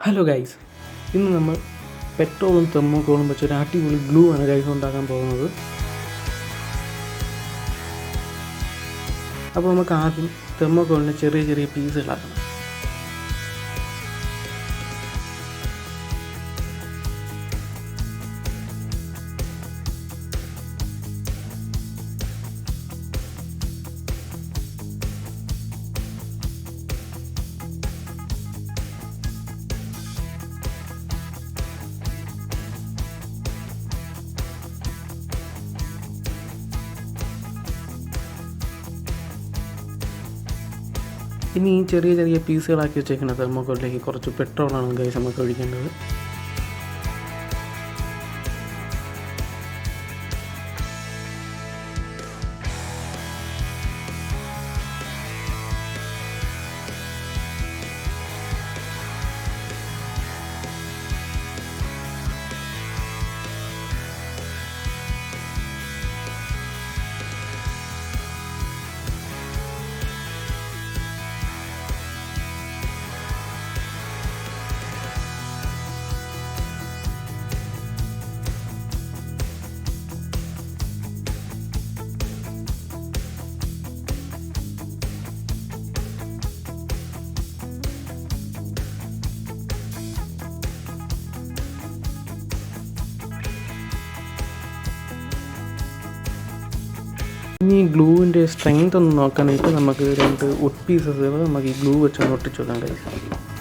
Hello guys, ഇന്ന് നമ്മൾ പെട്രോളും തെർമോക്കോളും വെച്ച് ഒരു അടിപൊളി ഗ്ലൂ ആണ് ഗൈസ് ഉണ്ടാക്കാൻ പോകുന്നത്. അപ്പോൾ നമുക്ക് ആദ്യം തെർമോക്കോളിനെ ചെറിയ ചെറിയ പീസുകളാക്കണം. ഇനി ഈ ചെറിയ ചെറിയ പീസുകളാക്കി വെച്ചേക്കുന്ന തെർമോക്കോളിലേക്ക് കുറച്ച് പെട്രോളാണ് ഗൈസ് നമുക്ക് ഒഴിക്കേണ്ടത്. ഇനി ഗ്ലൂവിൻ്റെ സ്ട്രെങ്ത് ഒന്ന് നോക്കാനായിട്ട് നമുക്ക് 2 വുഡ് പീസസുകൾ നമുക്ക് ഈ ഗ്ലൂ വെച്ചൊന്ന് ഒട്ടിച്ചു വെക്കാം ഗൈസ്.